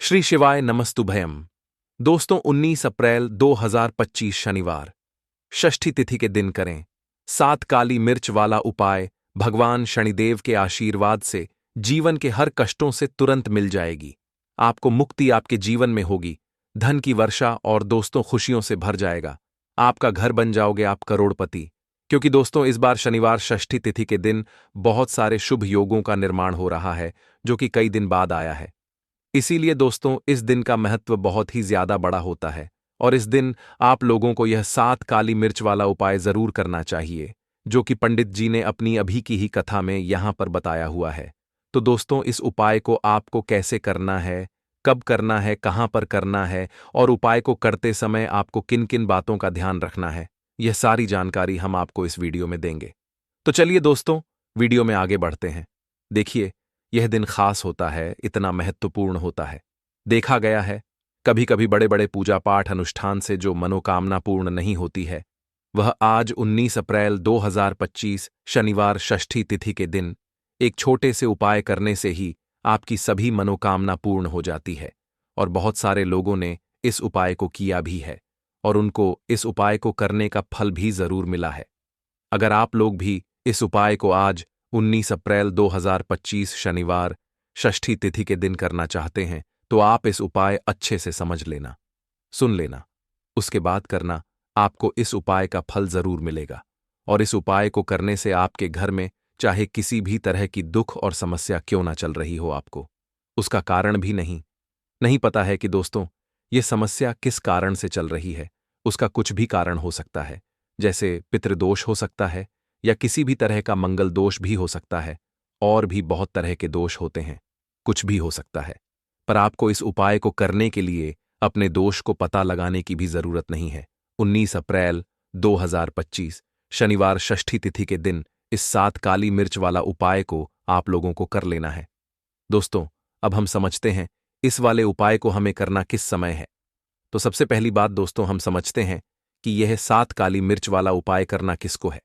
श्री शिवाय नमस्तुभयम। दोस्तों 19 अप्रैल 2025 शनिवार षष्ठी तिथि के दिन करें 7 काली मिर्च वाला उपाय। भगवान शनिदेव के आशीर्वाद से जीवन के हर कष्टों से तुरंत मिल जाएगी। आपको मुक्ति आपके जीवन में होगी, धन की वर्षा और दोस्तों खुशियों से भर जाएगा। आपका घर बन जाओगे आप करोड़पति। क्योंकि दोस्तों इस बार शनिवार षष्ठी तिथि के दिन बहुत सारे शुभ योगों का निर्माण हो रहा है, जो कि कई दिन बाद आया है। इसीलिए दोस्तों इस दिन का महत्व बहुत ही ज्यादा बड़ा होता है और इस दिन आप लोगों को यह 7 काली मिर्च वाला उपाय जरूर करना चाहिए, जो कि पंडित जी ने अपनी अभी की ही कथा में यहां पर बताया हुआ है। तो दोस्तों इस उपाय को आपको कैसे करना है, कब करना है, कहां पर करना है और उपाय को करते समय आपको किन किन बातों का ध्यान रखना है, यह सारी जानकारी हम आपको इस वीडियो में देंगे। तो चलिए दोस्तों वीडियो में आगे बढ़ते हैं। देखिए यह दिन खास होता है, इतना महत्वपूर्ण होता है। देखा गया है कभी कभी बड़े बड़े पूजा पाठ अनुष्ठान से जो मनोकामना पूर्ण नहीं होती है, वह आज 19 अप्रैल 2025 शनिवार षष्ठी तिथि के दिन एक छोटे से उपाय करने से ही आपकी सभी मनोकामना पूर्ण हो जाती है। और बहुत सारे लोगों ने इस उपाय को किया भी है और उनको इस उपाय को करने का फल भी जरूर मिला है। अगर आप लोग भी इस उपाय को आज 19 अप्रैल 2025 शनिवार षष्ठी तिथि के दिन करना चाहते हैं, तो आप इस उपाय अच्छे से समझ लेना, सुन लेना, उसके बाद करना। आपको इस उपाय का फल जरूर मिलेगा और इस उपाय को करने से आपके घर में चाहे किसी भी तरह की दुख और समस्या क्यों ना चल रही हो, आपको उसका कारण भी नहीं पता है कि दोस्तों ये समस्या किस कारण से चल रही है। उसका कुछ भी कारण हो सकता है, जैसे पितृदोष हो सकता है या किसी भी तरह का मंगल दोष भी हो सकता है, और भी बहुत तरह के दोष होते हैं, कुछ भी हो सकता है। पर आपको इस उपाय को करने के लिए अपने दोष को पता लगाने की भी जरूरत नहीं है। 19 अप्रैल 2025 शनिवार षष्ठी तिथि के दिन इस 7 काली मिर्च वाला उपाय को आप लोगों को कर लेना है। दोस्तों अब हम समझते हैं इस वाले उपाय को हमें करना किस समय है। तो सबसे पहली बात दोस्तों हम समझते हैं कि यह 7 काली मिर्च वाला उपाय करना किसको है।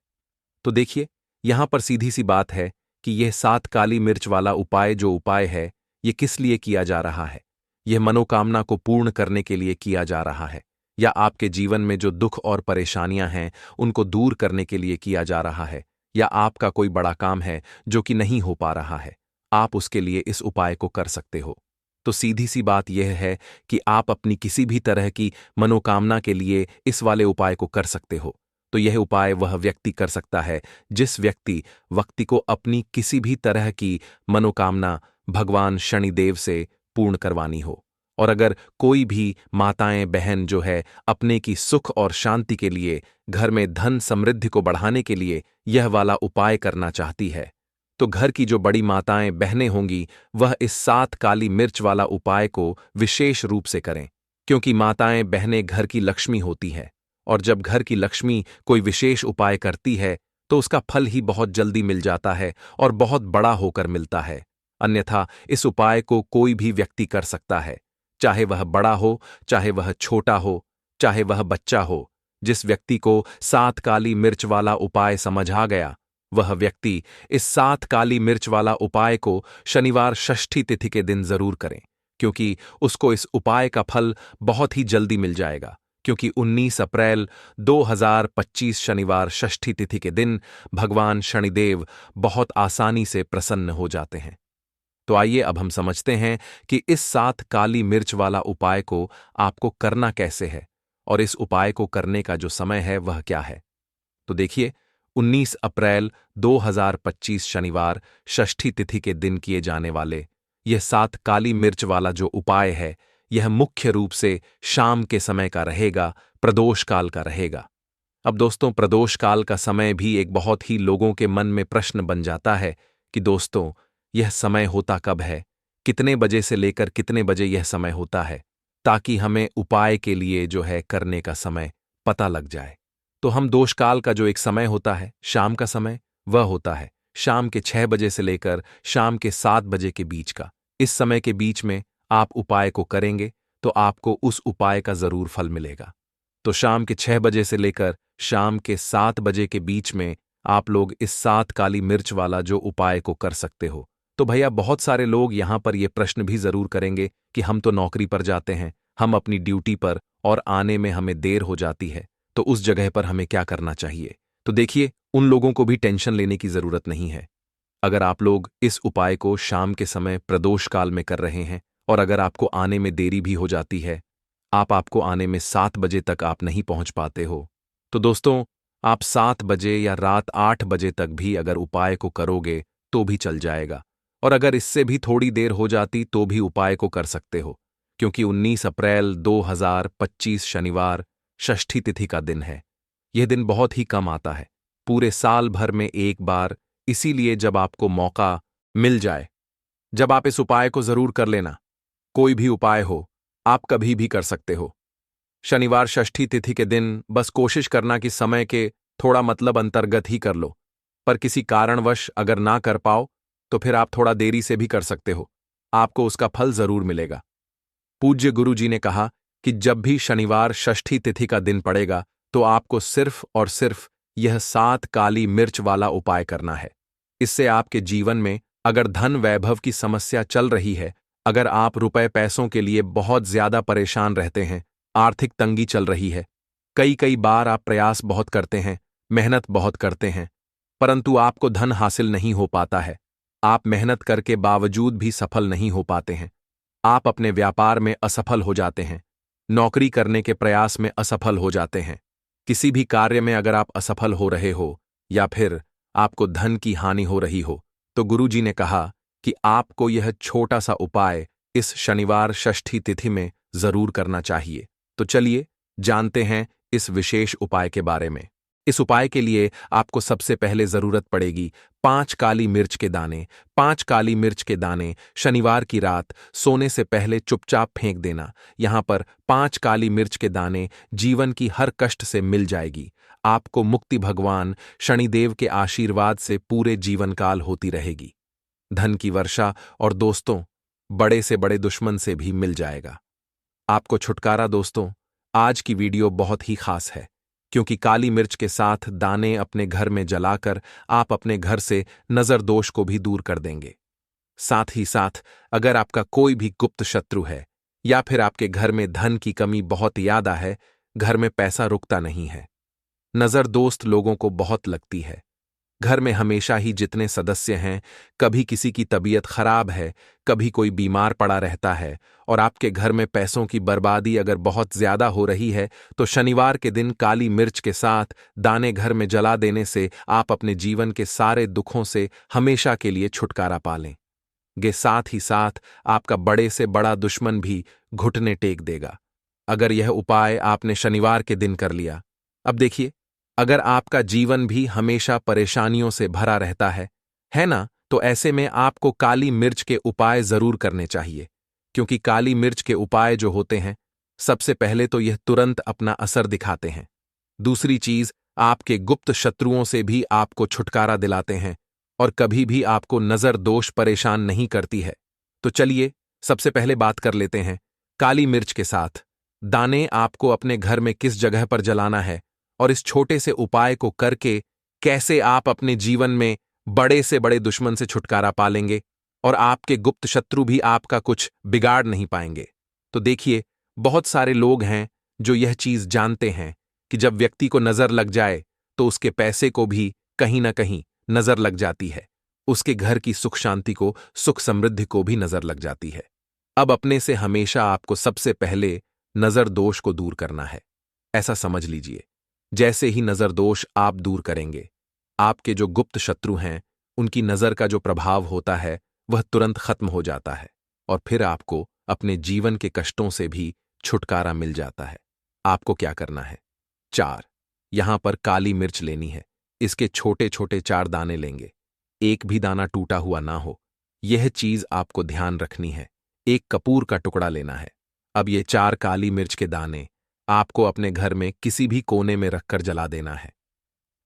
तो देखिए यहां पर सीधी सी बात है कि यह 7 काली मिर्च वाला उपाय जो उपाय है, यह किस लिए किया जा रहा है। यह मनोकामना को पूर्ण करने के लिए किया जा रहा है, या आपके जीवन में जो दुख और परेशानियां हैं उनको दूर करने के लिए किया जा रहा है, या आपका कोई बड़ा काम है जो कि नहीं हो पा रहा है, आप उसके लिए इस उपाय को कर सकते हो। तो सीधी सी बात यह है कि आप अपनी किसी भी तरह की मनोकामना के लिए इस वाले उपाय को कर सकते हो। तो यह उपाय वह व्यक्ति कर सकता है जिस व्यक्ति को अपनी किसी भी तरह की मनोकामना भगवान शनिदेव से पूर्ण करवानी हो। और अगर कोई भी माताएं बहन जो है अपने की सुख और शांति के लिए, घर में धन समृद्धि को बढ़ाने के लिए यह वाला उपाय करना चाहती है, तो घर की जो बड़ी माताएं बहनें होंगी वह इस 7 काली मिर्च वाला उपाय को विशेष रूप से करें। क्योंकि माताएं बहनें घर की लक्ष्मी होती हैं, और जब घर की लक्ष्मी कोई विशेष उपाय करती है तो उसका फल ही बहुत जल्दी मिल जाता है और बहुत बड़ा होकर मिलता है। अन्यथा इस उपाय को कोई भी व्यक्ति कर सकता है, चाहे वह बड़ा हो, चाहे वह छोटा हो, चाहे वह बच्चा हो। जिस व्यक्ति को 7 काली मिर्च वाला उपाय समझ आ गया, वह व्यक्ति इस 7 काली मिर्च वाला उपाय को शनिवार षष्ठी तिथि के दिन जरूर करें, क्योंकि उसको इस उपाय का फल बहुत ही जल्दी मिल जाएगा। क्योंकि 19 अप्रैल 2025 शनिवार षष्ठी तिथि के दिन भगवान शनिदेव बहुत आसानी से प्रसन्न हो जाते हैं। तो आइए अब हम समझते हैं कि इस 7 काली मिर्च वाला उपाय को आपको करना कैसे है और इस उपाय को करने का जो समय है वह क्या है। तो देखिए 19 अप्रैल 2025 शनिवार षष्ठी तिथि के दिन किए जाने वाले यह 7 काली मिर्च वाला जो उपाय है, यह मुख्य रूप से शाम के समय का रहेगा, प्रदोष काल का रहेगा। अब दोस्तों प्रदोष काल का समय भी एक बहुत ही लोगों के मन में प्रश्न बन जाता है कि दोस्तों यह समय होता कब है, कितने बजे से लेकर कितने बजे यह समय होता है, ताकि हमें उपाय के लिए जो है करने का समय पता लग जाए। तो हम दोषकाल का जो एक समय होता है, शाम का समय, वह होता है शाम के 6 बजे से लेकर शाम के 7 बजे के बीच का। इस समय के बीच में आप उपाय को करेंगे तो आपको उस उपाय का जरूर फल मिलेगा। तो शाम के 6 बजे से लेकर शाम के 7 बजे के बीच में आप लोग इस 7 काली मिर्च वाला जो उपाय को कर सकते हो। तो भैया बहुत सारे लोग यहाँ पर ये प्रश्न भी जरूर करेंगे कि हम तो नौकरी पर जाते हैं, हम अपनी ड्यूटी पर और आने में हमें देर हो जाती है, तो उस जगह पर हमें क्या करना चाहिए। तो देखिए, उन लोगों को भी टेंशन लेने की जरूरत नहीं है। अगर आप लोग इस उपाय को शाम के समय प्रदोष काल में कर रहे हैं और अगर आपको आने में देरी भी हो जाती है, आपको आने में 7 बजे तक आप नहीं पहुंच पाते हो, तो दोस्तों आप 7 बजे या रात 8 बजे तक भी अगर उपाय को करोगे तो भी चल जाएगा। और अगर इससे भी थोड़ी देर हो जाती तो भी उपाय को कर सकते हो, क्योंकि 19 अप्रैल 2025 शनिवार षष्ठी तिथि का दिन है। यह दिन बहुत ही कम आता है, पूरे साल भर में एक बार, इसीलिए जब आपको मौका मिल जाए, जब आप इस उपाय को जरूर कर लेना। कोई भी उपाय हो, आप कभी भी कर सकते हो। शनिवार षष्ठी तिथि के दिन बस कोशिश करना कि समय के थोड़ा मतलब अंतर्गत ही कर लो, पर किसी कारणवश अगर ना कर पाओ तो फिर आप थोड़ा देरी से भी कर सकते हो, आपको उसका फल जरूर मिलेगा। पूज्य गुरु जी ने कहा कि जब भी शनिवार षष्ठी तिथि का दिन पड़ेगा तो आपको सिर्फ और सिर्फ यह 7 काली मिर्च वाला उपाय करना है। इससे आपके जीवन में अगर धन वैभव की समस्या चल रही है, अगर आप रुपए पैसों के लिए बहुत ज्यादा परेशान रहते हैं, आर्थिक तंगी चल रही है, कई कई बार आप प्रयास बहुत करते हैं, मेहनत बहुत करते हैं, परंतु आपको धन हासिल नहीं हो पाता है, आप मेहनत करके बावजूद भी सफल नहीं हो पाते हैं, आप अपने व्यापार में असफल हो जाते हैं, नौकरी करने के प्रयास में असफल हो जाते हैं, किसी भी कार्य में अगर आप असफल हो रहे हो या फिर आपको धन की हानि हो रही हो, तो गुरुजी ने कहा कि आपको यह छोटा सा उपाय इस शनिवार षष्ठी तिथि में जरूर करना चाहिए। तो चलिए जानते हैं इस विशेष उपाय के बारे में। इस उपाय के लिए आपको सबसे पहले जरूरत पड़ेगी 5 काली मिर्च के दाने। 5 काली मिर्च के दाने शनिवार की रात सोने से पहले चुपचाप फेंक देना। यहां पर 5 काली मिर्च के दाने जीवन की हर कष्ट से मिल जाएगी। आपको मुक्ति भगवान शनिदेव के आशीर्वाद से पूरे जीवन काल होती रहेगी। धन की वर्षा और दोस्तों बड़े से बड़े दुश्मन से भी मिल जाएगा। आपको छुटकारा। दोस्तों आज की वीडियो बहुत ही खास है, क्योंकि काली मिर्च के साथ दाने अपने घर में जलाकर आप अपने घर से नजर दोष को भी दूर कर देंगे। साथ ही साथ अगर आपका कोई भी गुप्त शत्रु है या फिर आपके घर में धन की कमी बहुत ज्यादा है, घर में पैसा रुकता नहीं है, नजर दोस्त लोगों को बहुत लगती है, घर में हमेशा ही जितने सदस्य हैं, कभी किसी की तबीयत खराब है, कभी कोई बीमार पड़ा रहता है और आपके घर में पैसों की बर्बादी अगर बहुत ज्यादा हो रही है, तो शनिवार के दिन काली मिर्च के साथ दाने घर में जला देने से आप अपने जीवन के सारे दुखों से हमेशा के लिए छुटकारा पा लेंगे। साथ ही साथ आपका बड़े से बड़ा दुश्मन भी घुटने टेक देगा, अगर यह उपाय आपने शनिवार के दिन कर लिया। अब देखिए, अगर आपका जीवन भी हमेशा परेशानियों से भरा रहता है ना, तो ऐसे में आपको काली मिर्च के उपाय जरूर करने चाहिए, क्योंकि काली मिर्च के उपाय जो होते हैं, सबसे पहले तो यह तुरंत अपना असर दिखाते हैं। दूसरी चीज, आपके गुप्त शत्रुओं से भी आपको छुटकारा दिलाते हैं और कभी भी आपको नजर दोष परेशान नहीं करती है। तो चलिए सबसे पहले बात कर लेते हैं काली मिर्च के साथ दाने आपको अपने घर में किस जगह पर जलाना है और इस छोटे से उपाय को करके कैसे आप अपने जीवन में बड़े से बड़े दुश्मन से छुटकारा पा लेंगे और आपके गुप्त शत्रु भी आपका कुछ बिगाड़ नहीं पाएंगे। तो देखिए, बहुत सारे लोग हैं जो यह चीज जानते हैं कि जब व्यक्ति को नजर लग जाए तो उसके पैसे को भी कहीं ना कहीं नजर लग जाती है, उसके घर की सुख शांति को, सुख समृद्धि को भी नजर लग जाती है। अब अपने से हमेशा आपको सबसे पहले नजर दोष को दूर करना है। ऐसा समझ लीजिए, जैसे ही नजर दोष आप दूर करेंगे, आपके जो गुप्त शत्रु हैं उनकी नजर का जो प्रभाव होता है वह तुरंत खत्म हो जाता है और फिर आपको अपने जीवन के कष्टों से भी छुटकारा मिल जाता है। आपको क्या करना है? 4 यहां पर काली मिर्च लेनी है। इसके छोटे छोटे 4 दाने लेंगे, एक भी दाना टूटा हुआ ना हो, यह चीज आपको ध्यान रखनी है। एक कपूर का टुकड़ा लेना है। अब ये 4 काली मिर्च के दाने आपको अपने घर में किसी भी कोने में रखकर जला देना है,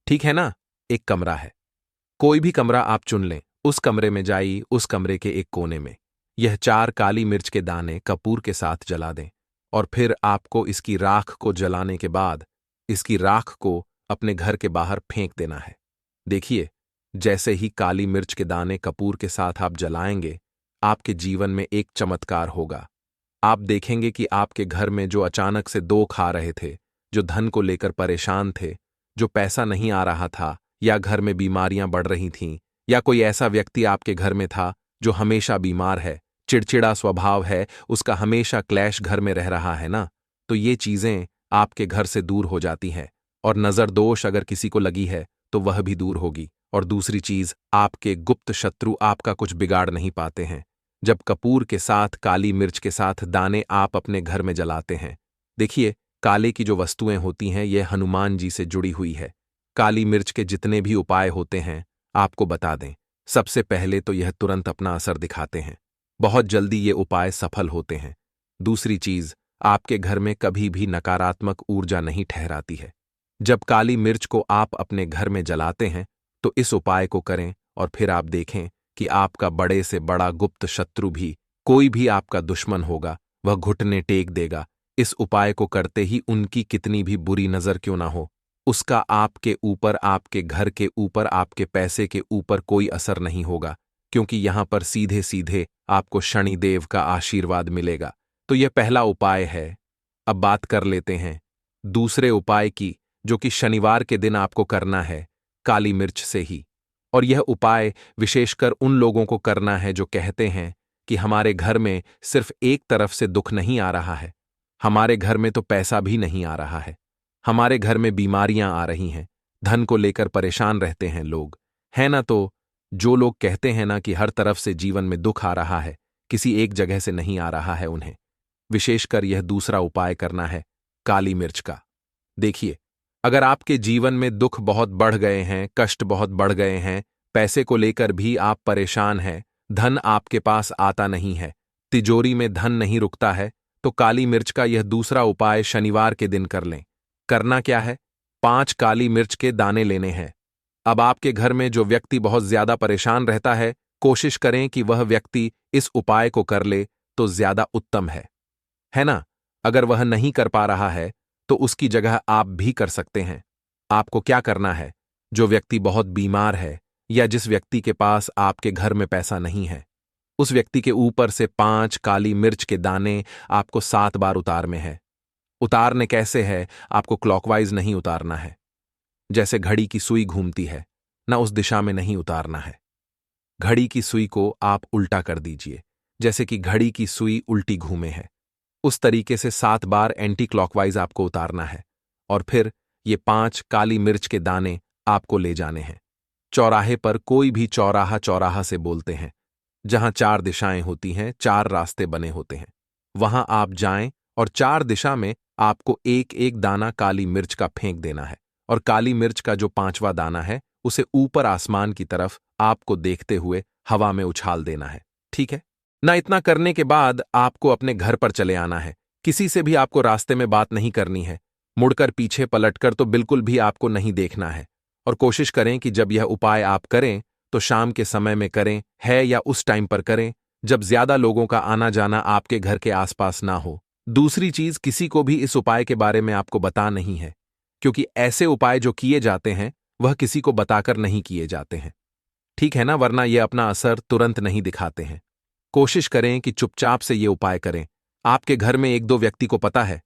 ठीक है ना? एक कमरा है, कोई भी कमरा आप चुन लें, उस कमरे में जाइए, उस कमरे के एक कोने में यह 4 काली मिर्च के दाने कपूर के साथ जला दें और फिर आपको इसकी राख को जलाने के बाद इसकी राख को अपने घर के बाहर फेंक देना है। देखिए, जैसे ही काली मिर्च के दाने कपूर के साथ आप जलाएंगे, आपके जीवन में एक चमत्कार होगा। आप देखेंगे कि आपके घर में जो अचानक से दो खा रहे थे, जो धन को लेकर परेशान थे, जो पैसा नहीं आ रहा था, या घर में बीमारियां बढ़ रही थीं, या कोई ऐसा व्यक्ति आपके घर में था जो हमेशा बीमार है, चिड़चिड़ा स्वभाव है, उसका हमेशा क्लैश घर में रह रहा है ना, तो ये चीजें आपके घर से दूर हो जाती हैं। और नजर दोष अगर किसी को लगी है तो वह भी दूर होगी। और दूसरी चीज, आपके गुप्त शत्रु आपका कुछ बिगाड़ नहीं पाते हैं। जब कपूर के साथ काली मिर्च के साथ दाने आप अपने घर में जलाते हैं, देखिए, काले की जो वस्तुएं होती हैं ये हनुमान जी से जुड़ी हुई है। काली मिर्च के जितने भी उपाय होते हैं आपको बता दें, सबसे पहले तो यह तुरंत अपना असर दिखाते हैं, बहुत जल्दी ये उपाय सफल होते हैं। दूसरी चीज, आपके घर में कभी भी नकारात्मक ऊर्जा नहीं ठहराती है। जब काली मिर्च को आप अपने घर में जलाते हैं तो इस उपाय को करें और फिर आप देखें कि आपका बड़े से बड़ा गुप्त शत्रु भी, कोई भी आपका दुश्मन होगा, वह घुटने टेक देगा। इस उपाय को करते ही उनकी कितनी भी बुरी नजर क्यों ना हो, उसका आपके ऊपर, आपके घर के ऊपर, आपके पैसे के ऊपर कोई असर नहीं होगा, क्योंकि यहां पर सीधे सीधे आपको शनिदेव का आशीर्वाद मिलेगा। तो यह पहला उपाय है। अब बात कर लेते हैं दूसरे उपाय की, जो कि शनिवार के दिन आपको करना है काली मिर्च से ही। और यह उपाय विशेषकर उन लोगों को करना है जो कहते हैं कि हमारे घर में सिर्फ एक तरफ से दुख नहीं आ रहा है, हमारे घर में तो पैसा भी नहीं आ रहा है, हमारे घर में बीमारियां आ रही हैं, धन को लेकर परेशान रहते हैं लोग, है ना। तो जो लोग कहते हैं ना कि हर तरफ से जीवन में दुख आ रहा है, किसी एक जगह से नहीं आ रहा है, उन्हें विशेषकर यह दूसरा उपाय करना है काली मिर्च का। देखिए, अगर आपके जीवन में दुख बहुत बढ़ गए हैं, कष्ट बहुत बढ़ गए हैं, पैसे को लेकर भी आप परेशान हैं, धन आपके पास आता नहीं है, तिजोरी में धन नहीं रुकता है, तो काली मिर्च का यह दूसरा उपाय शनिवार के दिन कर लें। करना क्या है? 5 काली मिर्च के दाने लेने हैं। अब आपके घर में जो व्यक्ति बहुत ज्यादा परेशान रहता है, कोशिश करें कि वह व्यक्ति इस उपाय को कर ले तो ज्यादा उत्तम है ना। अगर वह नहीं कर पा रहा है तो उसकी जगह आप भी कर सकते हैं। आपको क्या करना है? जो व्यक्ति बहुत बीमार है या जिस व्यक्ति के पास आपके घर में पैसा नहीं है, उस व्यक्ति के ऊपर से 5 काली मिर्च के दाने आपको 7 बार उतारने हैं। उतारने कैसे है? आपको क्लॉकवाइज नहीं उतारना है, जैसे घड़ी की सुई घूमती है ना, उस दिशा में नहीं उतारना है। घड़ी की सुई को आप उल्टा कर दीजिए, जैसे कि घड़ी की सुई उल्टी घूमे है, उस तरीके से 7 बार एंटी क्लॉकवाइज आपको उतारना है। और फिर ये 5 काली मिर्च के दाने आपको ले जाने हैं। चौराहे पर, कोई भी चौराहा चौराहा से बोलते हैं, जहां 4 दिशाएं होती हैं, 4 रास्ते बने होते हैं, वहां आप जाएं और 4 दिशा में आपको एक एक दाना काली मिर्च का फेंक देना है। और काली मिर्च का जो 5वां दाना है उसे ऊपर आसमान की तरफ आपको देखते हुए हवा में उछाल देना है, ठीक है ना। इतना करने के बाद आपको अपने घर पर चले आना है। किसी से भी आपको रास्ते में बात नहीं करनी है, मुड़कर पीछे पलटकर तो बिल्कुल भी आपको नहीं देखना है। और कोशिश करें कि जब यह उपाय आप करें तो शाम के समय में करें, है या उस टाइम पर करें जब ज्यादा लोगों का आना जाना आपके घर के आसपास ना हो। दूसरी चीज, किसी को भी इस उपाय के बारे में आपको बता नहीं है, क्योंकि ऐसे उपाय जो किए जाते हैं वह किसी को बताकर नहीं किए जाते हैं, ठीक है ना, वरना यह अपना असर तुरंत नहीं दिखाते हैं। कोशिश करें कि चुपचाप से ये उपाय करें। आपके घर में 1-2 व्यक्ति को पता है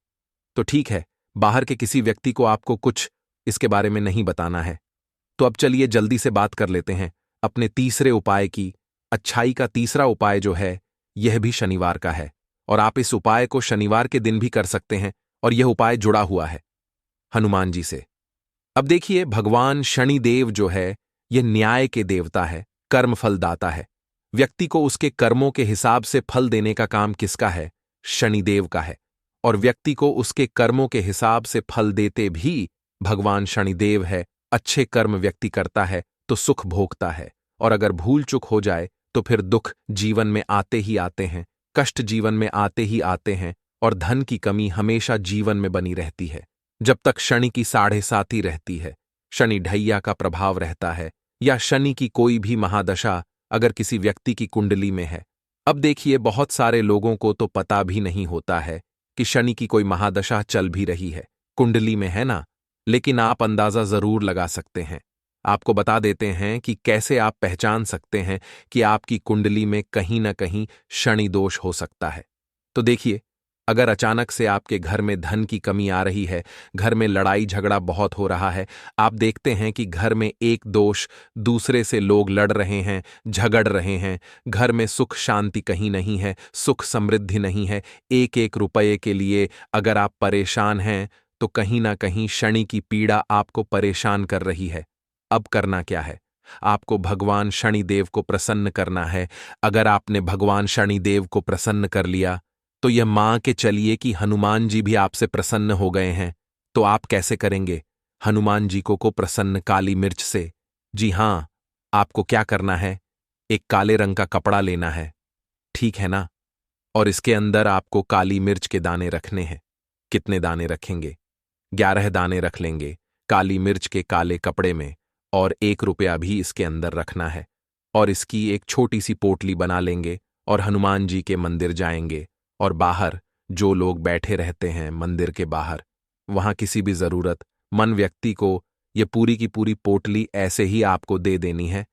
तो ठीक है, बाहर के किसी व्यक्ति को आपको कुछ इसके बारे में नहीं बताना है। तो अब चलिए जल्दी से बात कर लेते हैं अपने तीसरे उपाय की। अच्छाई का तीसरा उपाय जो है यह भी शनिवार का है, और आप इस उपाय को शनिवार के दिन भी कर सकते हैं, और यह उपाय जुड़ा हुआ है हनुमान जी से। अब देखिए, भगवान शनिदेव जो है यह न्याय के देवता है, कर्मफल दाता है। व्यक्ति को उसके कर्मों के हिसाब से फल देने का काम किसका है? शनिदेव का है। और व्यक्ति को उसके कर्मों के हिसाब से फल देते भी भगवान शनिदेव है। अच्छे कर्म व्यक्ति करता है तो सुख भोगता है, और अगर भूल चूक हो जाए तो फिर दुख जीवन में आते ही आते हैं, कष्ट जीवन में आते ही आते हैं, और धन की कमी हमेशा जीवन में बनी रहती है जब तक शनि की 7.5 रहती है। शनि ढैया का प्रभाव रहता है, या शनि की कोई भी महादशा अगर किसी व्यक्ति की कुंडली में है। अब देखिए, बहुत सारे लोगों को तो पता भी नहीं होता है कि शनि की कोई महादशा चल भी रही है, कुंडली में, है ना, लेकिन आप अंदाजा जरूर लगा सकते हैं। आपको बता देते हैं कि कैसे आप पहचान सकते हैं कि आपकी कुंडली में कहीं न कहीं शनि दोष हो सकता है। तो देखिए, अगर अचानक से आपके घर में धन की कमी आ रही है, घर में लड़ाई झगड़ा बहुत हो रहा है, आप देखते हैं कि घर में एक दोष दूसरे से लोग लड़ रहे हैं, झगड़ रहे हैं, घर में सुख शांति कहीं नहीं है, सुख समृद्धि नहीं है, एक एक रुपये के लिए अगर आप परेशान हैं, तो कहीं ना कहीं शनि की पीड़ा आपको परेशान कर रही है। अब करना क्या है? आपको भगवान शनिदेव को प्रसन्न करना है। अगर आपने भगवान शनिदेव को प्रसन्न कर लिया, तो यह मान के चलिए कि हनुमान जी भी आपसे प्रसन्न हो गए हैं। तो आप कैसे करेंगे? हनुमान जी को प्रसन्न काली मिर्च से। जी हां, आपको क्या करना है? एक काले रंग का कपड़ा लेना है, ठीक है ना? और इसके अंदर आपको काली मिर्च के दाने रखने हैं। कितने दाने रखेंगे? 11 दाने रख लेंगे काली मिर्च के काले कपड़े में, और 1 रुपया भी इसके अंदर रखना है। और इसकी एक छोटी सी पोटली बना लेंगे और हनुमान जी के मंदिर जाएंगे, और बाहर जो लोग बैठे रहते हैं मंदिर के बाहर, वहां किसी भी जरूरतमंद व्यक्ति को ये पूरी की पूरी पोटली ऐसे ही आपको दे देनी है।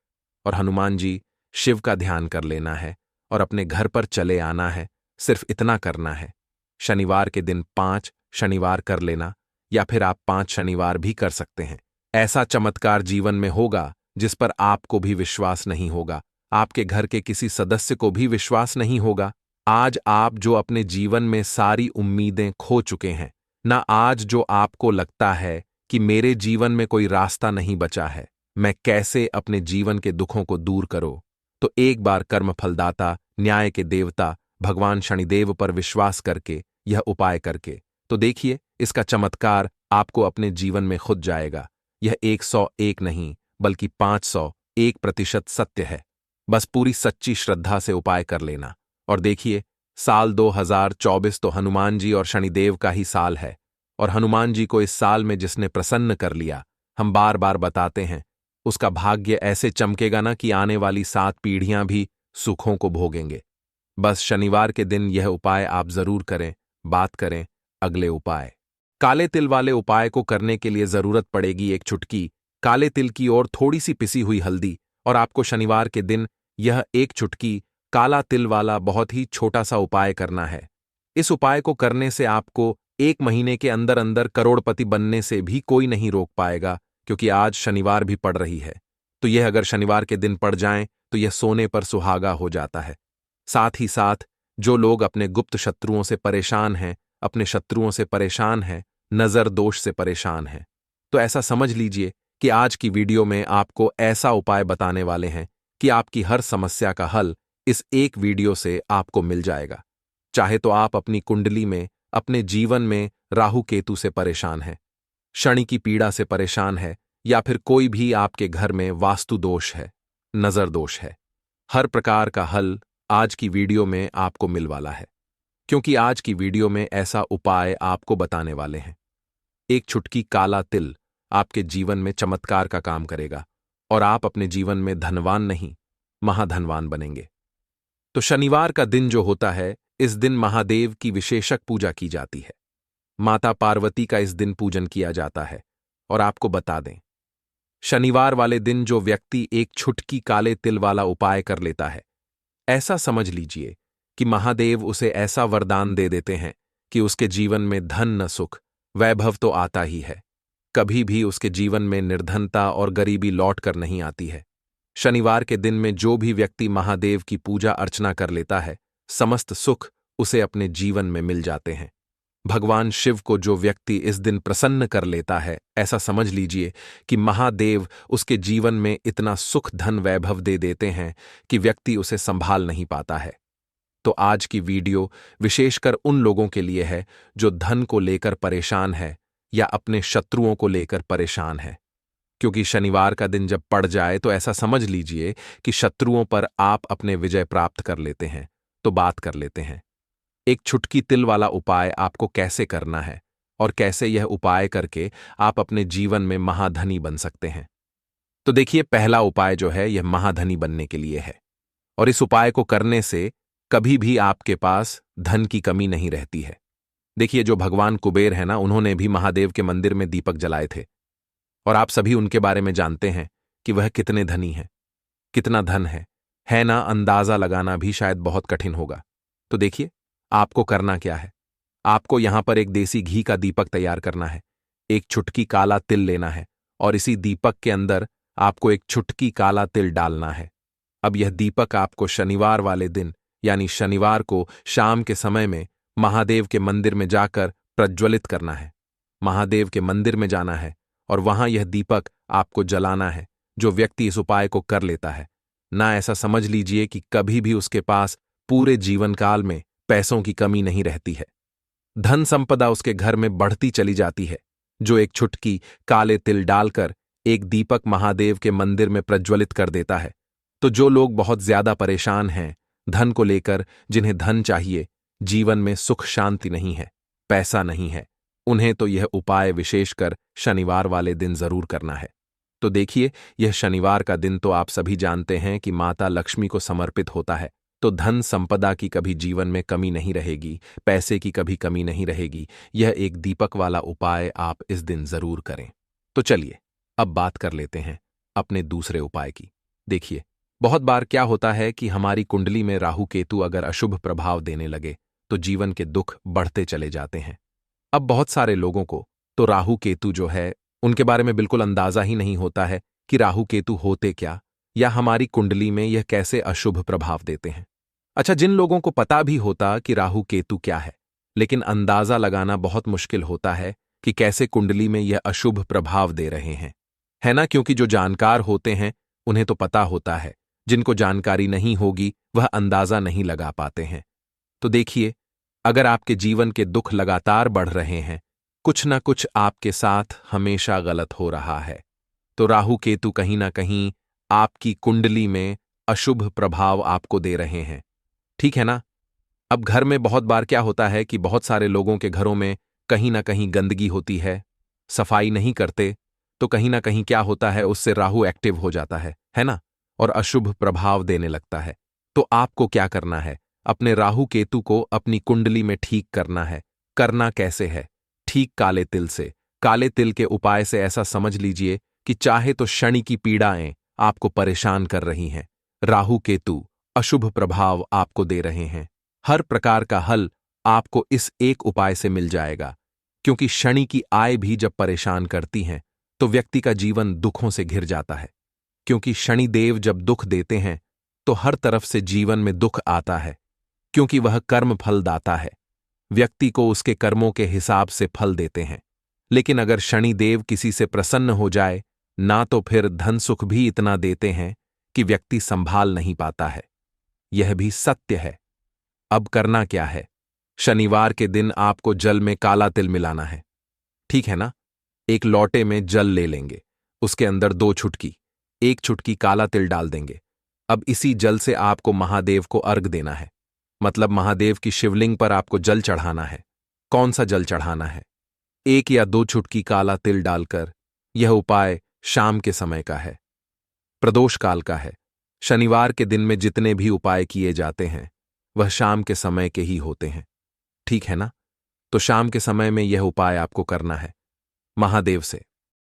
और हनुमान जी शिव का ध्यान कर लेना है और अपने घर पर चले आना है। सिर्फ इतना करना है। शनिवार के दिन 5 शनिवार कर लेना, या फिर आप 5 शनिवार भी कर सकते हैं। ऐसा चमत्कार जीवन में होगा जिस पर आपको भी विश्वास नहीं होगा, आपके घर के किसी सदस्य को भी विश्वास नहीं होगा। आज आप जो अपने जीवन में सारी उम्मीदें खो चुके हैं ना, आज जो आपको लगता है कि मेरे जीवन में कोई रास्ता नहीं बचा है, मैं कैसे अपने जीवन के दुखों को दूर करूं, तो एक बार कर्मफलदाता न्याय के देवता भगवान शनिदेव पर विश्वास करके यह उपाय करके तो देखिए, इसका चमत्कार आपको अपने जीवन में खुद जाएगा। यह 101 नहीं बल्कि 501% सत्य है। बस पूरी सच्ची श्रद्धा से उपाय कर लेना। और देखिए, साल 2024 तो हनुमान जी और शनिदेव का ही साल है, और हनुमान जी को इस साल में जिसने प्रसन्न कर लिया, हम बार बार बताते हैं, उसका भाग्य ऐसे चमकेगा ना कि आने वाली 7 पीढ़ियां भी सुखों को भोगेंगे। बस शनिवार के दिन यह उपाय आप जरूर करें। बात करें अगले उपाय। काले तिल वाले उपाय को करने के लिए जरूरत पड़ेगी एक चुटकी काले तिल की और थोड़ी सी पिसी हुई हल्दी, और आपको शनिवार के दिन यह एक चुटकी काला तिल वाला बहुत ही छोटा सा उपाय करना है। इस उपाय को करने से आपको 1 महीने के अंदर अंदर करोड़पति बनने से भी कोई नहीं रोक पाएगा, क्योंकि आज शनिवार भी पड़ रही है। तो यह अगर शनिवार के दिन पड़ जाएं तो यह सोने पर सुहागा हो जाता है। साथ ही साथ जो लोग अपने गुप्त शत्रुओं से परेशान हैं, अपने शत्रुओं से परेशान हैं, नजर दोष से परेशान हैं, तो ऐसा समझ लीजिए कि आज की वीडियो में आपको ऐसा उपाय बताने वाले हैं कि आपकी हर समस्या का हल इस एक वीडियो से आपको मिल जाएगा। चाहे तो आप अपनी कुंडली में, अपने जीवन में राहु केतु से परेशान हैं, शनि की पीड़ा से परेशान है, या फिर कोई भी आपके घर में वास्तु दोष है, नजर दोष है, हर प्रकार का हल आज की वीडियो में आपको मिल वाला है। क्योंकि आज की वीडियो में ऐसा उपाय आपको बताने वाले हैं। एक चुटकी काला तिल आपके जीवन में चमत्कार का काम करेगा, और आप अपने जीवन में धनवान नहीं, महाधनवान बनेंगे। तो शनिवार का दिन जो होता है, इस दिन महादेव की विशेषक पूजा की जाती है। माता पार्वती का इस दिन पूजन किया जाता है। और आपको बता दें, शनिवार वाले दिन जो व्यक्ति एक चुटकी काले तिल वाला उपाय कर लेता है, ऐसा समझ लीजिए कि महादेव उसे ऐसा वरदान दे देते हैं कि उसके जीवन में धन न सुख वैभव तो आता ही है, कभी भी उसके जीवन में निर्धनता और गरीबी लौट कर नहीं आती है। शनिवार के दिन में जो भी व्यक्ति महादेव की पूजा अर्चना कर लेता है, समस्त सुख उसे अपने जीवन में मिल जाते हैं। भगवान शिव को जो व्यक्ति इस दिन प्रसन्न कर लेता है, ऐसा समझ लीजिए कि महादेव उसके जीवन में इतना सुख धन वैभव दे देते हैं कि व्यक्ति उसे संभाल नहीं पाता है। तो आज की वीडियो विशेषकर उन लोगों के लिए है जो धन को लेकर परेशान है या अपने शत्रुओं को लेकर परेशान है। क्योंकि शनिवार का दिन जब पड़ जाए तो ऐसा समझ लीजिए कि शत्रुओं पर आप अपने विजय प्राप्त कर लेते हैं। तो बात कर लेते हैं, एक चुटकी तिल वाला उपाय आपको कैसे करना है और कैसे यह उपाय करके आप अपने जीवन में महाधनी बन सकते हैं। तो देखिए, पहला उपाय जो है यह महाधनी बनने के लिए है, और इस उपाय को करने से कभी भी आपके पास धन की कमी नहीं रहती है। देखिए, जो भगवान कुबेर है ना, उन्होंने भी महादेव के मंदिर में दीपक जलाए थे, और आप सभी उनके बारे में जानते हैं कि वह कितने धनी हैं, कितना धन है ना, अंदाजा लगाना भी शायद बहुत कठिन होगा। तो देखिए, आपको करना क्या है। आपको यहां पर एक देसी घी का दीपक तैयार करना है, एक चुटकी काला तिल लेना है और इसी दीपक के अंदर आपको एक चुटकी काला तिल डालना है। अब यह दीपक आपको शनिवार वाले दिन यानी शनिवार को शाम के समय में महादेव के मंदिर में जाकर प्रज्वलित करना है। महादेव के मंदिर में जाना है और वहां यह दीपक आपको जलाना है। जो व्यक्ति इस उपाय को कर लेता है ना, ऐसा समझ लीजिए कि कभी भी उसके पास पूरे जीवन काल में पैसों की कमी नहीं रहती है। धन संपदा उसके घर में बढ़ती चली जाती है। जो एक चुटकी काले तिल डालकर एक दीपक महादेव के मंदिर में प्रज्वलित कर देता है, तो जो लोग बहुत ज्यादा परेशान हैं धन को लेकर, जिन्हें धन चाहिए, जीवन में सुख शांति नहीं है, पैसा नहीं है, उन्हें तो यह उपाय विशेषकर शनिवार वाले दिन जरूर करना है। तो देखिए, यह शनिवार का दिन तो आप सभी जानते हैं कि माता लक्ष्मी को समर्पित होता है, तो धन संपदा की कभी जीवन में कमी नहीं रहेगी, पैसे की कभी कमी नहीं रहेगी। यह एक दीपक वाला उपाय आप इस दिन जरूर करें। तो चलिए अब बात कर लेते हैं अपने दूसरे उपाय की। देखिए, बहुत बार क्या होता है कि हमारी कुंडली में राहु केतु अगर अशुभ प्रभाव देने लगे तो जीवन के दुख बढ़ते चले जाते हैं। अब बहुत सारे लोगों को तो राहु केतु जो है उनके बारे में बिल्कुल अंदाजा ही नहीं होता है कि राहु केतु होते क्या, या हमारी कुंडली में यह कैसे अशुभ प्रभाव देते हैं। अच्छा, जिन लोगों को पता भी होता कि राहु केतु क्या है, लेकिन अंदाजा लगाना बहुत मुश्किल होता है कि कैसे कुंडली में यह अशुभ प्रभाव दे रहे हैं, है ना। क्योंकि जो जानकार होते हैं उन्हें तो पता होता है, जिनको जानकारी नहीं होगी वह अंदाजा नहीं लगा पाते हैं। तो देखिए, अगर आपके जीवन के दुख लगातार बढ़ रहे हैं, कुछ ना कुछ आपके साथ हमेशा गलत हो रहा है, तो राहु केतु कहीं ना कहीं आपकी कुंडली में अशुभ प्रभाव आपको दे रहे हैं, ठीक है ना। अब घर में बहुत बार क्या होता है कि बहुत सारे लोगों के घरों में कहीं ना कहीं गंदगी होती है, सफाई नहीं करते, तो कहीं ना कहीं क्या होता है, उससे राहु एक्टिव हो जाता है ना, और अशुभ प्रभाव देने लगता है। तो आपको क्या करना है, अपने राहु केतु को अपनी कुंडली में ठीक करना है। करना कैसे है? ठीक काले तिल से। काले तिल के उपाय से ऐसा समझ लीजिए कि चाहे तो शनि की पीड़ाएं आपको परेशान कर रही हैं, राहु केतु अशुभ प्रभाव आपको दे रहे हैं, हर प्रकार का हल आपको इस एक उपाय से मिल जाएगा। क्योंकि शनि की आय भी जब परेशान करती हैं तो व्यक्ति का जीवन दुखों से घिर जाता है। क्योंकि शनि देव जब दुख देते हैं तो हर तरफ से जीवन में दुख आता है, क्योंकि वह कर्म फल दाता है, व्यक्ति को उसके कर्मों के हिसाब से फल देते हैं। लेकिन अगर शनि देव किसी से प्रसन्न हो जाए ना, तो फिर धन सुख भी इतना देते हैं कि व्यक्ति संभाल नहीं पाता है। यह भी सत्य है। अब करना क्या है? शनिवार के दिन आपको जल में काला तिल मिलाना है, ठीक है ना। एक लोटे में जल ले लेंगे, उसके अंदर 2 चुटकी, 1 चुटकी काला तिल डाल देंगे। अब इसी जल से आपको महादेव को अर्घ देना है, मतलब महादेव की शिवलिंग पर आपको जल चढ़ाना है। कौन सा जल चढ़ाना है? 1 या 2 चुटकी काला तिल डालकर। यह उपाय शाम के समय का है, प्रदोष काल का है। शनिवार के दिन में जितने भी उपाय किए जाते हैं वह शाम के समय के ही होते हैं, ठीक है ना। तो शाम के समय में यह उपाय आपको करना है। महादेव से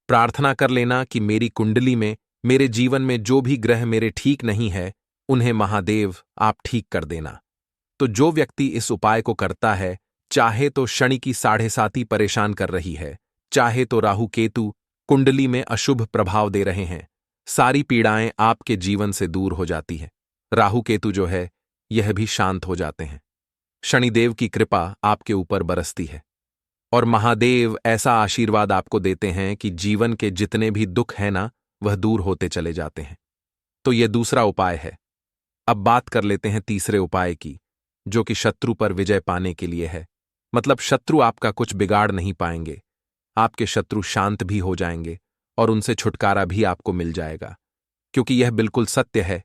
प्रार्थना कर लेना कि मेरी कुंडली में, मेरे जीवन में जो भी ग्रह मेरे ठीक नहीं है उन्हें महादेव आप ठीक कर देना। तो जो व्यक्ति इस उपाय को करता है, चाहे तो शनि की 7.5 परेशान कर रही है, चाहे तो राहु केतु कुंडली में अशुभ प्रभाव दे रहे हैं, सारी पीड़ाएं आपके जीवन से दूर हो जाती है। राहु केतु जो है यह भी शांत हो जाते हैं। शनिदेव की कृपा आपके ऊपर बरसती है और महादेव ऐसा आशीर्वाद आपको देते हैं कि जीवन के जितने भी दुख हैं ना, वह दूर होते चले जाते हैं। तो यह दूसरा उपाय है। अब बात कर लेते हैं तीसरे उपाय की, जो कि शत्रु पर विजय पाने के लिए है। मतलब शत्रु आपका कुछ बिगाड़ नहीं पाएंगे, आपके शत्रु शांत भी हो जाएंगे और उनसे छुटकारा भी आपको मिल जाएगा। क्योंकि यह बिल्कुल सत्य है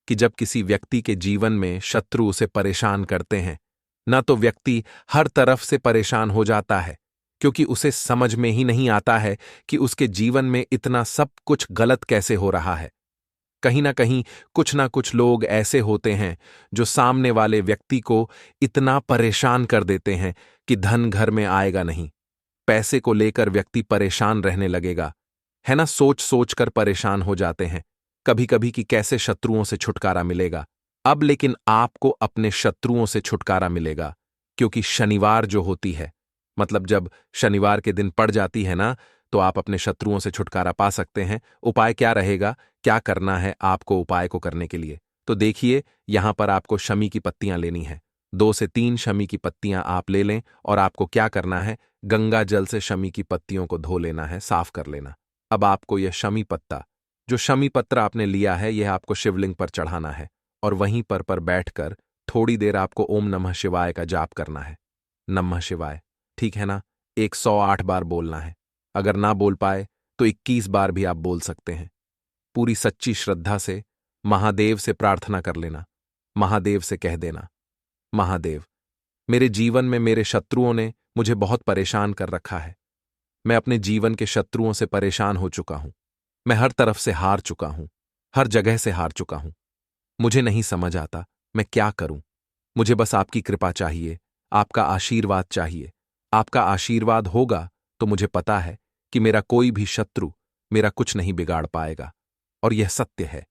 कि जब किसी व्यक्ति के जीवन में शत्रु उसे परेशान करते हैं ना, तो व्यक्ति हर तरफ से परेशान हो जाता है, क्योंकि उसे समझ में ही नहीं आता है कि उसके जीवन में इतना सब कुछ गलत कैसे हो रहा है। कहीं ना कुछ लोग ऐसे होते हैं जो सामने वाले व्यक्ति को इतना परेशान कर देते हैं कि धन घर में आएगा नहीं, पैसे को लेकर व्यक्ति परेशान रहने लगेगा, है ना, सोच सोच कर परेशान हो जाते हैं कभी कभी कि कैसे शत्रुओं से छुटकारा मिलेगा। अब लेकिन आपको अपने शत्रुओं से छुटकारा मिलेगा, क्योंकि शनिवार जो होती है, मतलब जब शनिवार के दिन पड़ जाती है ना, तो आप अपने शत्रुओं से छुटकारा पा सकते हैं। उपाय क्या रहेगा, क्या करना है आपको उपाय को करने के लिए? तो देखिए, यहां पर आपको शमी की पत्तियां लेनी है। 2 से 3 शमी की पत्तियां आप ले लें और आपको क्या करना है, गंगा जल से शमी की पत्तियों को धो लेना है, साफ कर लेना। अब आपको यह शमी पत्ता, जो शमी पत्र आपने लिया है, यह आपको शिवलिंग पर चढ़ाना है और वहीं पर बैठकर थोड़ी देर आपको ओम नमः शिवाय का जाप करना है। नमः शिवाय, ठीक है ना? 108 बार बोलना है। अगर ना बोल पाए तो 21 बार भी आप बोल सकते हैं। पूरी सच्ची श्रद्धा से महादेव से प्रार्थना कर लेना। महादेव से कह देना, महादेव, मेरे जीवन में मेरे शत्रुओं ने मुझे बहुत परेशान कर रखा है। मैं अपने जीवन के शत्रुओं से परेशान हो चुका हूं। मैं हर तरफ से हार चुका हूं, हर जगह से हार चुका हूं। मुझे नहीं समझ आता मैं क्या करूं। मुझे बस आपकी कृपा चाहिए, आपका आशीर्वाद चाहिए। आपका आशीर्वाद होगा तो मुझे पता है कि मेरा कोई भी शत्रु मेरा कुछ नहीं बिगाड़ पाएगा। और यह सत्य है,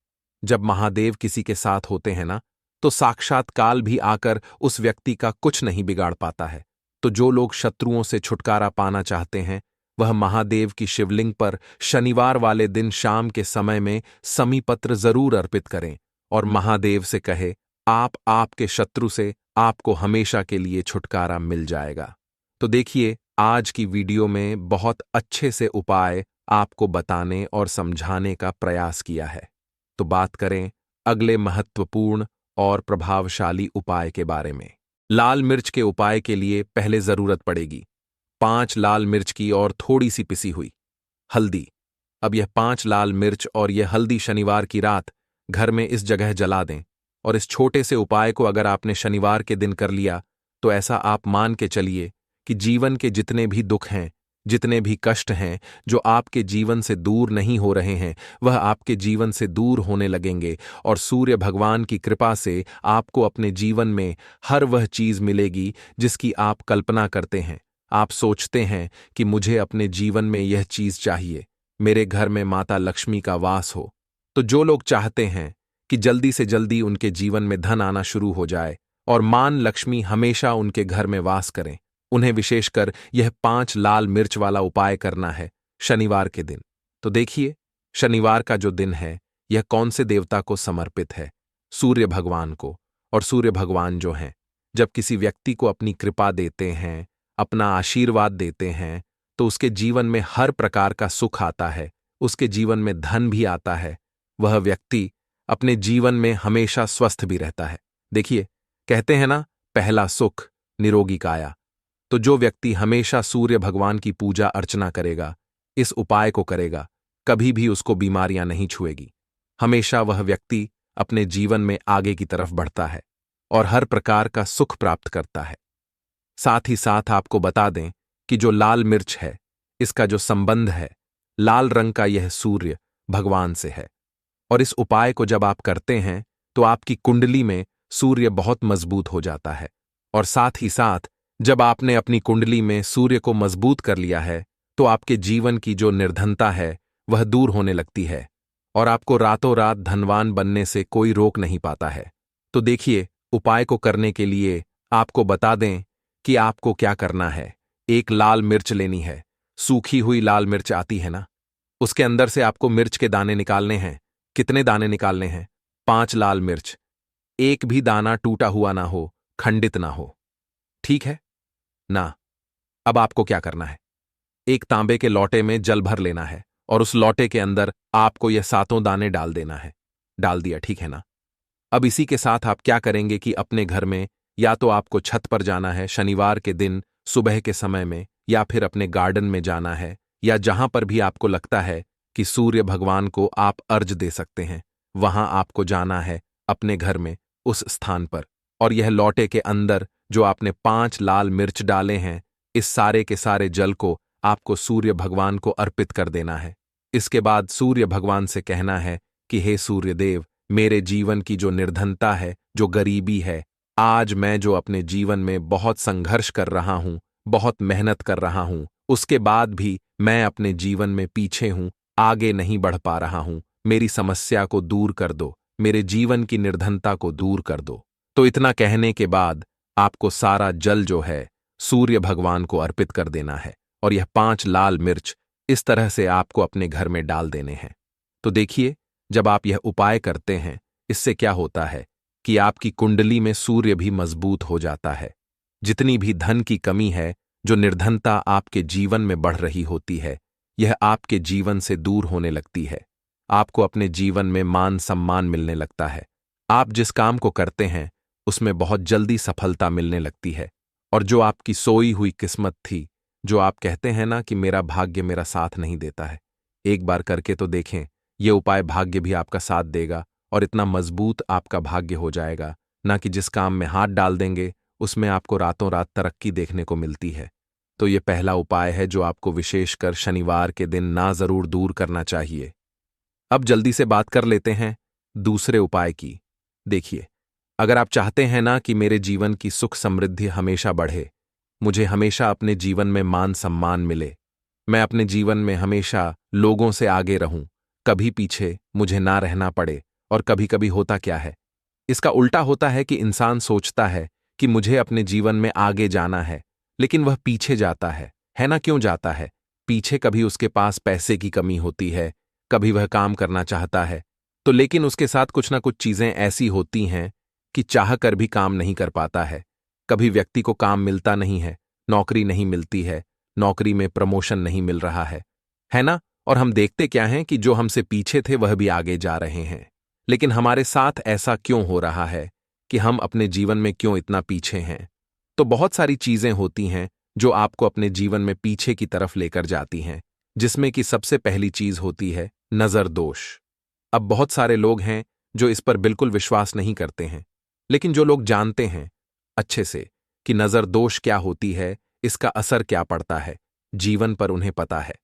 जब महादेव किसी के साथ होते हैं ना, तो साक्षात काल भी आकर उस व्यक्ति का कुछ नहीं बिगाड़ पाता है। तो जो लोग शत्रुओं से छुटकारा पाना चाहते हैं, वह महादेव की शिवलिंग पर शनिवार वाले दिन शाम के समय में समीपत्र जरूर अर्पित करें और महादेव से कहे, आपके शत्रु से आपको हमेशा के लिए छुटकारा मिल जाएगा। तो देखिए, आज की वीडियो में बहुत अच्छे से उपाय आपको बताने और समझाने का प्रयास किया है। तो बात करें अगले महत्वपूर्ण और प्रभावशाली उपाय के बारे में। लाल मिर्च के उपाय के लिए पहले जरूरत पड़ेगी 5 लाल मिर्च की और थोड़ी सी पिसी हुई हल्दी। अब यह 5 लाल मिर्च और यह हल्दी शनिवार की रात घर में इस जगह जला दें। और इस छोटे से उपाय को अगर आपने शनिवार के दिन कर लिया, तो ऐसा आप मान के चलिए कि जीवन के जितने भी दुख हैं, जितने भी कष्ट हैं जो आपके जीवन से दूर नहीं हो रहे हैं, वह आपके जीवन से दूर होने लगेंगे। और सूर्य भगवान की कृपा से आपको अपने जीवन में हर वह चीज मिलेगी जिसकी आप कल्पना करते हैं। आप सोचते हैं कि मुझे अपने जीवन में यह चीज चाहिए, मेरे घर में माता लक्ष्मी का वास हो। तो जो लोग चाहते हैं कि जल्दी से जल्दी उनके जीवन में धन आना शुरू हो जाए और मान लक्ष्मी हमेशा उनके घर में वास करें, उन्हें विशेषकर यह 5 लाल मिर्च वाला उपाय करना है शनिवार के दिन। तो देखिए, शनिवार का जो दिन है, यह कौन से देवता को समर्पित है? सूर्य भगवान को। और सूर्य भगवान जो हैं, जब किसी व्यक्ति को अपनी कृपा देते हैं, अपना आशीर्वाद देते हैं, तो उसके जीवन में हर प्रकार का सुख आता है, उसके जीवन में धन भी आता है। वह व्यक्ति अपने जीवन में हमेशा स्वस्थ भी रहता है। देखिए, कहते हैं ना, पहला सुख निरोगी काया। तो जो व्यक्ति हमेशा सूर्य भगवान की पूजा अर्चना करेगा, इस उपाय को करेगा, कभी भी उसको बीमारियां नहीं छुएगी। हमेशा वह व्यक्ति अपने जीवन में आगे की तरफ बढ़ता है और हर प्रकार का सुख प्राप्त करता है। साथ ही साथ आपको बता दें कि जो लाल मिर्च है, इसका जो संबंध है, लाल रंग का यह सूर्य भगवान से है। और इस उपाय को जब आप करते हैं, तो आपकी कुंडली में सूर्य बहुत मजबूत हो जाता है। और साथ ही साथ जब आपने अपनी कुंडली में सूर्य को मजबूत कर लिया है, तो आपके जीवन की जो निर्धनता है, वह दूर होने लगती है और आपको रातों रात धनवान बनने से कोई रोक नहीं पाता है। तो देखिए, उपाय को करने के लिए आपको बता दें कि आपको क्या करना है। एक लाल मिर्च लेनी है, सूखी हुई लाल मिर्च आती है ना, उसके अंदर से आपको मिर्च के दाने निकालने हैं। कितने दाने निकालने हैं? 5 लाल मिर्च। एक भी दाना टूटा हुआ ना हो, खंडित ना हो, ठीक है ना? अब आपको क्या करना है, एक तांबे के लोटे में जल भर लेना है और उस लोटे के अंदर आपको यह 7 दाने डाल देना है। डाल दिया, ठीक है ना? अब इसी के साथ आप क्या करेंगे कि अपने घर में या तो आपको छत पर जाना है शनिवार के दिन सुबह के समय में, या फिर अपने गार्डन में जाना है, या जहां पर भी आपको लगता है कि सूर्य भगवान को आप अर्ज दे सकते हैं, वहां आपको जाना है अपने घर में उस स्थान पर। और यह लोटे के अंदर जो आपने 5 लाल मिर्च डाले हैं, इस सारे के सारे जल को आपको सूर्य भगवान को अर्पित कर देना है। इसके बाद सूर्य भगवान से कहना है कि हे सूर्य देव, मेरे जीवन की जो निर्धनता है, जो गरीबी है, आज मैं जो अपने जीवन में बहुत संघर्ष कर रहा हूं, बहुत मेहनत कर रहा हूं, उसके बाद भी मैं अपने जीवन में पीछे हूं, आगे नहीं बढ़ पा रहा हूं, मेरी समस्या को दूर कर दो, मेरे जीवन की निर्धनता को दूर कर दो। तो इतना कहने के बाद आपको सारा जल जो है सूर्य भगवान को अर्पित कर देना है और यह 5 लाल मिर्च इस तरह से आपको अपने घर में डाल देने हैं। तो देखिए, जब आप यह उपाय करते हैं, इससे क्या होता है कि आपकी कुंडली में सूर्य भी मजबूत हो जाता है। जितनी भी धन की कमी है, जो निर्धनता आपके जीवन में बढ़ रही होती है, यह आपके जीवन से दूर होने लगती है। आपको अपने जीवन में मान सम्मान मिलने लगता है। आप जिस काम को करते हैं उसमें बहुत जल्दी सफलता मिलने लगती है। और जो आपकी सोई हुई किस्मत थी, जो आप कहते हैं ना कि मेरा भाग्य मेरा साथ नहीं देता है, एक बार करके तो देखें, ये उपाय भाग्य भी आपका साथ देगा और इतना मजबूत आपका भाग्य हो जाएगा ना कि जिस काम में हाथ डाल देंगे उसमें आपको रातों रात तरक्की देखने को मिलती है। तो ये पहला उपाय है जो आपको विशेषकर शनिवार के दिन ना जरूर दूर करना चाहिए। अब जल्दी से बात कर लेते हैं दूसरे उपाय की। देखिए, अगर आप चाहते हैं ना कि मेरे जीवन की सुख समृद्धि हमेशा बढ़े, मुझे हमेशा अपने जीवन में मान सम्मान मिले, मैं अपने जीवन में हमेशा लोगों से आगे रहूं, कभी पीछे मुझे ना रहना पड़े। और कभी कभी होता क्या है, इसका उल्टा होता है कि इंसान सोचता है कि मुझे अपने जीवन में आगे जाना है, लेकिन वह पीछे जाता है ना? क्यों जाता है पीछे? कभी उसके पास पैसे की कमी होती है, कभी वह काम करना चाहता है तो लेकिन उसके साथ कुछ ना कुछ चीजें ऐसी होती हैं कि चाह कर भी काम नहीं कर पाता है। कभी व्यक्ति को काम मिलता नहीं है, नौकरी नहीं मिलती है, नौकरी में प्रमोशन नहीं मिल रहा है ना? और हम देखते क्या हैं कि जो हमसे पीछे थे वह भी आगे जा रहे हैं। लेकिन हमारे साथ ऐसा क्यों हो रहा है कि हम अपने जीवन में क्यों इतना पीछे हैं? तो बहुत सारी चीजें होती हैं जो आपको अपने जीवन में पीछे की तरफ लेकर जाती हैं, जिसमें कि सबसे पहली चीज होती है नजर दोष। अब बहुत सारे लोग हैं जो इस पर बिल्कुल विश्वास नहीं करते हैं, लेकिन जो लोग जानते हैं अच्छे से कि नजर दोष क्या होती है, इसका असर क्या पड़ता है जीवन पर, उन्हें पता है।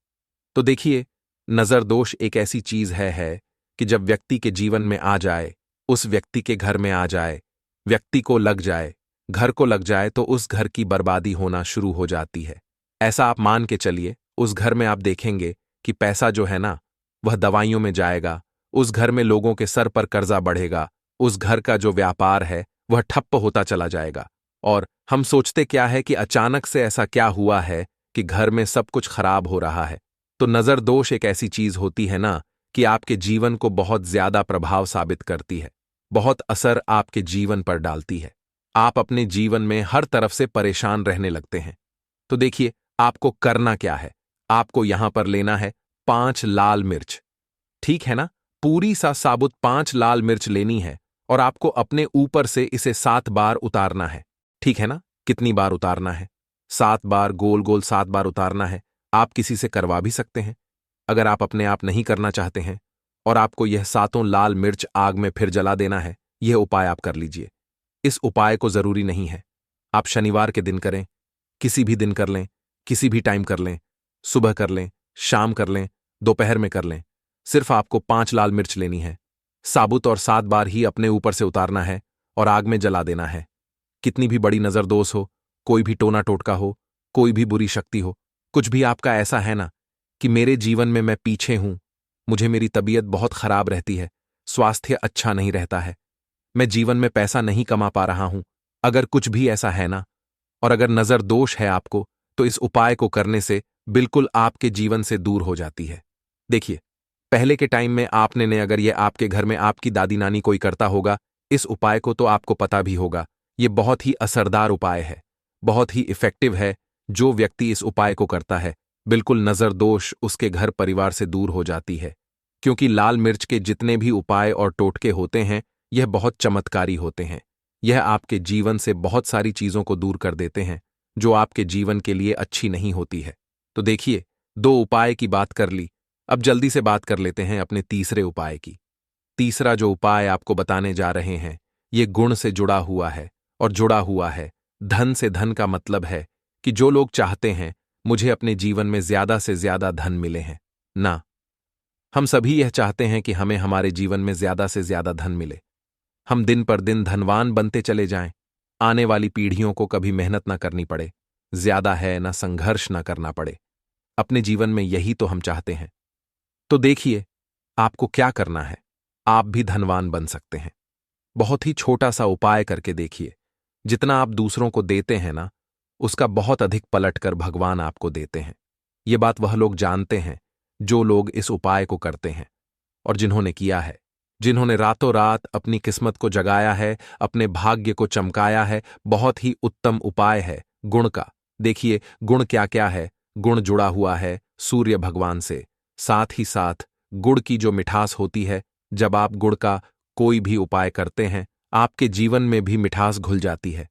तो देखिए, नजर दोष एक ऐसी चीज है कि जब व्यक्ति के जीवन में आ जाए, उस व्यक्ति के घर में आ जाए, व्यक्ति को लग जाए, घर को लग जाए, तो उस घर की बर्बादी होना शुरू हो जाती है। ऐसा आप मान के चलिए, उस घर में आप देखेंगे कि पैसा जो है ना, वह दवाइयों में जाएगा, उस घर में लोगों के सर पर कर्जा बढ़ेगा, उस घर का जो व्यापार है वह ठप्प होता चला जाएगा। और हम सोचते क्या है कि अचानक से ऐसा क्या हुआ है कि घर में सब कुछ खराब हो रहा है। तो नजर दोष एक ऐसी चीज होती है ना कि आपके जीवन को बहुत ज्यादा प्रभाव साबित करती है, बहुत असर आपके जीवन पर डालती है। आप अपने जीवन में हर तरफ से परेशान रहने लगते हैं। तो देखिए, आपको करना क्या है, आपको यहां पर लेना है 5 लाल मिर्च। ठीक है ना? पूरी सा साबुत 5 लाल मिर्च लेनी है और आपको अपने ऊपर से इसे 7 बार उतारना है। ठीक है ना? कितनी बार उतारना है? 7 बार, गोल गोल 7 बार उतारना है। आप किसी से करवा भी सकते हैं अगर आप अपने आप नहीं करना चाहते हैं। और आपको यह 7 लाल मिर्च आग में फिर जला देना है। यह उपाय आप कर लीजिए। इस उपाय को जरूरी नहीं है आप शनिवार के दिन करें, किसी भी दिन कर लें, किसी भी टाइम कर लें, सुबह कर लें, शाम कर लें, दोपहर में कर लें। सिर्फ आपको 5 लाल मिर्च लेनी है, साबुत, और 7 बार ही अपने ऊपर से उतारना है और आग में जला देना है। कितनी भी बड़ी नजरदोष हो, कोई भी टोना टोटका हो, कोई भी बुरी शक्ति हो, कुछ भी आपका ऐसा है ना कि मेरे जीवन में मैं पीछे हूं, मुझे मेरी तबीयत बहुत खराब रहती है, स्वास्थ्य अच्छा नहीं रहता है, मैं जीवन में पैसा नहीं कमा पा रहा हूं, अगर कुछ भी ऐसा है ना, और अगर नजर दोष है आपको, तो इस उपाय को करने से बिल्कुल आपके जीवन से दूर हो जाती है। देखिए, पहले के टाइम में आपने ने अगर ये आपके घर में आपकी दादी नानी कोई करता होगा इस उपाय को, तो आपको पता भी होगा ये बहुत ही असरदार उपाय है, बहुत ही इफेक्टिव है। जो व्यक्ति इस उपाय को करता है, बिल्कुल नजर दोष उसके घर परिवार से दूर हो जाती है। क्योंकि लाल मिर्च के जितने भी उपाय और टोटके होते हैं, यह बहुत चमत्कारी होते हैं। यह आपके जीवन से बहुत सारी चीजों को दूर कर देते हैं जो आपके जीवन के लिए अच्छी नहीं होती है। तो देखिए, 2 उपाय की बात कर ली, अब जल्दी से बात कर लेते हैं अपने तीसरे उपाय की। तीसरा जो उपाय आपको बताने जा रहे हैं, ये गुण से जुड़ा हुआ है और जुड़ा हुआ है धन से। धन का मतलब है कि जो लोग चाहते हैं मुझे अपने जीवन में ज्यादा से ज्यादा धन मिले हैं ना, हम सभी यह चाहते हैं कि हमें हमारे जीवन में ज्यादा से ज्यादा धन मिले, हम दिन पर दिन धनवान बनते चले जाएं, आने वाली पीढ़ियों को कभी मेहनत ना करनी पड़े, ज्यादा है ना संघर्ष ना करना पड़े। अपने जीवन में यही तो हम चाहते हैं। तो देखिए, आपको क्या करना है। आप भी धनवान बन सकते हैं। बहुत ही छोटा सा उपाय करके देखिए। जितना आप दूसरों को देते हैं ना, उसका बहुत अधिक पलटकर भगवान आपको देते हैं। ये बात वह लोग जानते हैं जो लोग इस उपाय को करते हैं और जिन्होंने किया है, जिन्होंने रातों रात अपनी किस्मत को जगाया है, अपने भाग्य को चमकाया है। बहुत ही उत्तम उपाय है गुण का। देखिए, गुण क्या क्या है। गुण जुड़ा हुआ है सूर्य भगवान से। साथ ही साथ गुड़ की जो मिठास होती है, जब आप गुड़ का कोई भी उपाय करते हैं, आपके जीवन में भी मिठास घुल जाती है।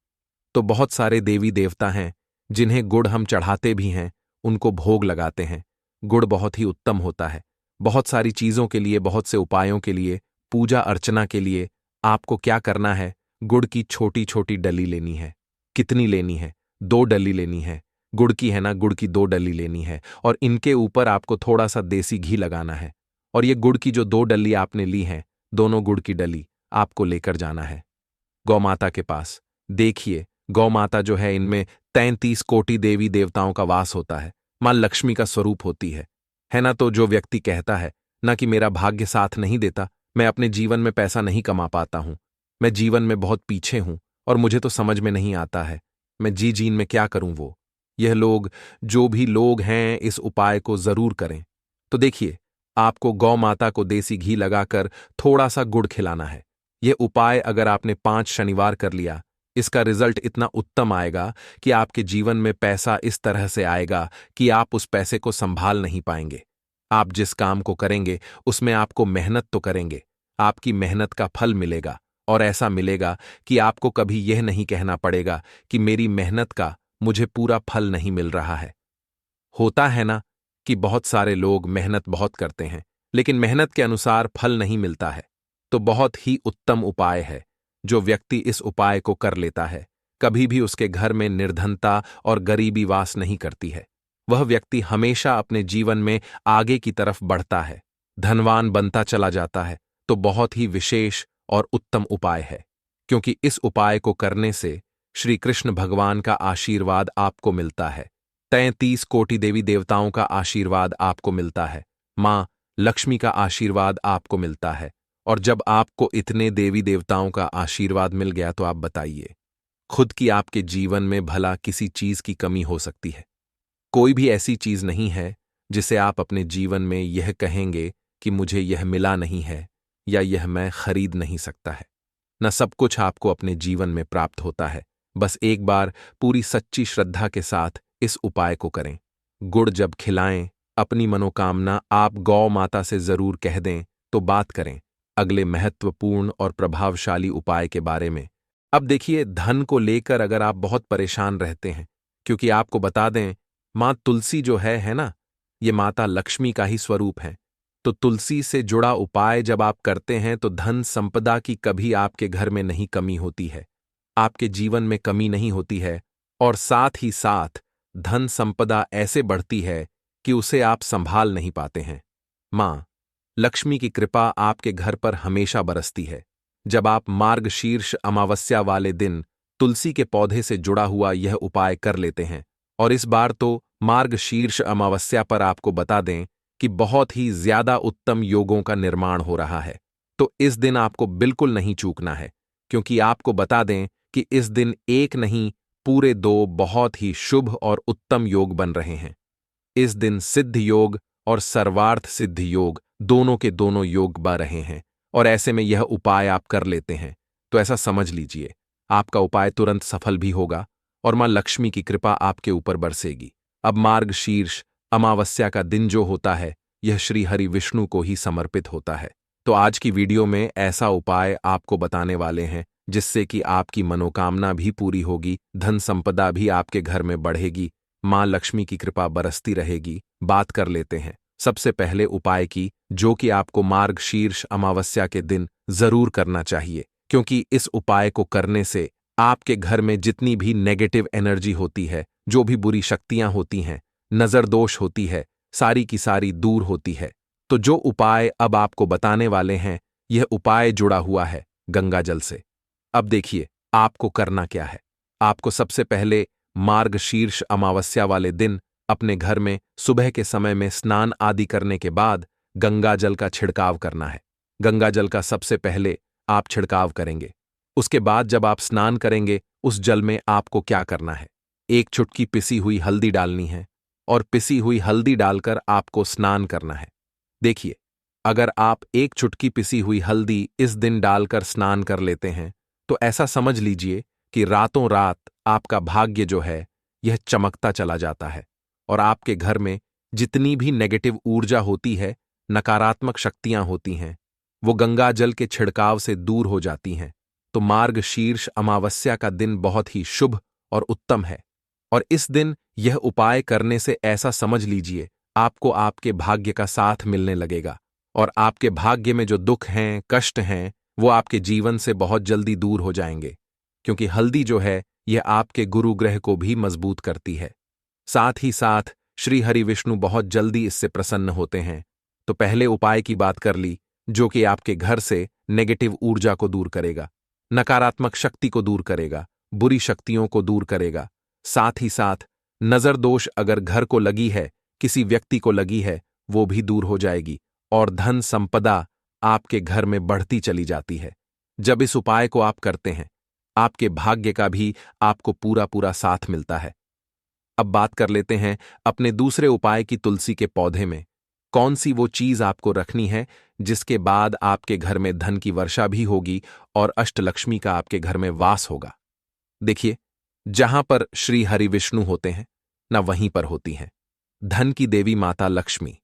तो बहुत सारे देवी देवता हैं जिन्हें गुड़ हम चढ़ाते भी हैं, उनको भोग लगाते हैं। गुड़ बहुत ही उत्तम होता है। बहुत सारी चीजों के लिए, बहुत से उपायों के लिए, पूजा अर्चना के लिए आपको क्या करना है, गुड़ की छोटी छोटी डली लेनी है। कितनी लेनी है? 2 डली लेनी है। गुड़ की है ना, गुड़ की 2 डली लेनी है और इनके ऊपर आपको थोड़ा सा देसी घी लगाना है। और ये गुड़ की जो 2 डली आपने ली हैं, दोनों गुड़ की डली आपको लेकर जाना है गौ माता के पास। देखिए, गौ माता जो है, इनमें 33 कोटि देवी देवताओं का वास होता है। मां लक्ष्मी का स्वरूप होती है ना। तो जो व्यक्ति कहता है ना कि मेरा भाग्य साथ नहीं देता, मैं अपने जीवन में पैसा नहीं कमा पाता हूं, मैं जीवन में बहुत पीछे हूं और मुझे तो समझ में नहीं आता है, मैं जीन में क्या करूं, वो यह लोग, जो भी लोग हैं, इस उपाय को जरूर करें। तो देखिए, आपको गौ माता को देसी घी लगाकर थोड़ा सा गुड़ खिलाना है। यह उपाय अगर आपने 5 शनिवार कर लिया, इसका रिजल्ट इतना उत्तम आएगा कि आपके जीवन में पैसा इस तरह से आएगा कि आप उस पैसे को संभाल नहीं पाएंगे। आप जिस काम को करेंगे उसमें आपको मेहनत तो करेंगे, आपकी मेहनत का फल मिलेगा और ऐसा मिलेगा कि आपको कभी यह नहीं कहना पड़ेगा कि मेरी मेहनत का मुझे पूरा फल नहीं मिल रहा है। होता है ना कि बहुत सारे लोग मेहनत बहुत करते हैं लेकिन मेहनत के अनुसार फल नहीं मिलता है। तो बहुत ही उत्तम उपाय है। जो व्यक्ति इस उपाय को कर लेता है, कभी भी उसके घर में निर्धनता और गरीबी वास नहीं करती है। वह व्यक्ति हमेशा अपने जीवन में आगे की तरफ बढ़ता है, धनवान बनता चला जाता है। तो बहुत ही विशेष और उत्तम उपाय है, क्योंकि इस उपाय को करने से श्री कृष्ण भगवान का आशीर्वाद आपको मिलता है। 33 कोटि देवी देवताओं का आशीर्वाद आपको मिलता है। मां लक्ष्मी का आशीर्वाद आपको मिलता है। और जब आपको इतने देवी देवताओं का आशीर्वाद मिल गया तो आप बताइए, खुद की आपके जीवन में भला किसी चीज की कमी हो सकती है? कोई भी ऐसी चीज नहीं है जिसे आप अपने जीवन में यह कहेंगे कि मुझे यह मिला नहीं है या यह मैं खरीद नहीं सकता है। न सब कुछ आपको अपने जीवन में प्राप्त होता है। बस एक बार पूरी सच्ची श्रद्धा के साथ इस उपाय को करें। गुड़ जब खिलाएं, अपनी मनोकामना आप गौ माता से जरूर कह दें। तो बात करें अगले महत्वपूर्ण और प्रभावशाली उपाय के बारे में। अब देखिए, धन को लेकर अगर आप बहुत परेशान रहते हैं, क्योंकि आपको बता दें, मां तुलसी जो है ना, ये माता लक्ष्मी का ही स्वरूप है। तो तुलसी से जुड़ा उपाय जब आप करते हैं तो धन संपदा की कभी आपके घर में नहीं कमी होती है, आपके जीवन में कमी नहीं होती है। और साथ ही साथ धन संपदा ऐसे बढ़ती है कि उसे आप संभाल नहीं पाते हैं। मां लक्ष्मी की कृपा आपके घर पर हमेशा बरसती है। जब आप मार्गशीर्ष अमावस्या वाले दिन तुलसी के पौधे से जुड़ा हुआ यह उपाय कर लेते हैं, और इस बार तो मार्गशीर्ष अमावस्या पर आपको बता दें कि बहुत ही ज्यादा उत्तम योगों का निर्माण हो रहा है। तो इस दिन आपको बिल्कुल नहीं चूकना है, क्योंकि आपको बता दें कि इस दिन एक नहीं, पूरे 2 बहुत ही शुभ और उत्तम योग बन रहे हैं। इस दिन सिद्ध योग और सर्वार्थ सिद्ध योग दोनों के दोनों योग बन रहे हैं, और ऐसे में यह उपाय आप कर लेते हैं तो ऐसा समझ लीजिए, आपका उपाय तुरंत सफल भी होगा और मां लक्ष्मी की कृपा आपके ऊपर बरसेगी। अब मार्गशीर्ष अमावस्या का दिन जो होता है, यह श्री हरि विष्णु को ही समर्पित होता है। तो आज की वीडियो में ऐसा उपाय आपको बताने वाले हैं जिससे कि आपकी मनोकामना भी पूरी होगी, धन संपदा भी आपके घर में बढ़ेगी, मां लक्ष्मी की कृपा बरसती रहेगी। बात कर लेते हैं सबसे पहले उपाय की, जो कि आपको मार्गशीर्ष अमावस्या के दिन जरूर करना चाहिए, क्योंकि इस उपाय को करने से आपके घर में जितनी भी नेगेटिव एनर्जी होती है, जो भी बुरी शक्तियां होती हैं, नजर दोष होती है, सारी की सारी दूर होती है। तो जो उपाय अब आपको बताने वाले हैं, यह उपाय जुड़ा हुआ है गंगा जल से। अब देखिए, आपको करना क्या है। आपको सबसे पहले मार्गशीर्ष अमावस्या वाले दिन अपने घर में सुबह के समय में स्नान आदि करने के बाद गंगा जल का छिड़काव करना है। गंगा जल का सबसे पहले आप छिड़काव करेंगे। उसके बाद जब आप स्नान करेंगे, उस जल में आपको क्या करना है? एक चुटकी पिसी हुई हल्दी डालनी है और पिसी हुई हल्दी डालकर आपको स्नान करना है। देखिए, अगर आप एक चुटकी पिसी हुई हल्दी इस दिन डालकर स्नान कर लेते हैं, तो ऐसा समझ लीजिए कि रातों रात आपका भाग्य जो है, यह चमकता चला जाता है और आपके घर में जितनी भी नेगेटिव ऊर्जा होती है, नकारात्मक शक्तियां होती हैं, वो गंगा जल के छिड़काव से दूर हो जाती हैं। तो मार्गशीर्ष अमावस्या का दिन बहुत ही शुभ और उत्तम है और इस दिन यह उपाय करने से ऐसा समझ लीजिए आपको आपके भाग्य का साथ मिलने लगेगा और आपके भाग्य में जो दुख हैं, कष्ट हैं, वो आपके जीवन से बहुत जल्दी दूर हो जाएंगे, क्योंकि हल्दी जो है यह आपके गुरु ग्रह को भी मजबूत करती है। साथ ही साथ श्री हरि विष्णु बहुत जल्दी इससे प्रसन्न होते हैं। तो पहले उपाय की बात कर ली, जो कि आपके घर से नेगेटिव ऊर्जा को दूर करेगा, नकारात्मक शक्ति को दूर करेगा, बुरी शक्तियों को दूर करेगा। साथ ही साथ नजर दोष अगर घर को लगी है, किसी व्यक्ति को लगी है, वो भी दूर हो जाएगी और धन संपदा आपके घर में बढ़ती चली जाती है। जब इस उपाय को आप करते हैं, आपके भाग्य का भी आपको पूरा पूरा साथ मिलता है। अब बात कर लेते हैं अपने दूसरे उपाय की। तुलसी के पौधे में कौन सी वो चीज आपको रखनी है जिसके बाद आपके घर में धन की वर्षा भी होगी और अष्टलक्ष्मी का आपके घर में वास होगा? देखिए, जहां पर श्री हरि विष्णु होते हैं, ना वहीं पर होती हैं धन की देवी माता लक्ष्मी।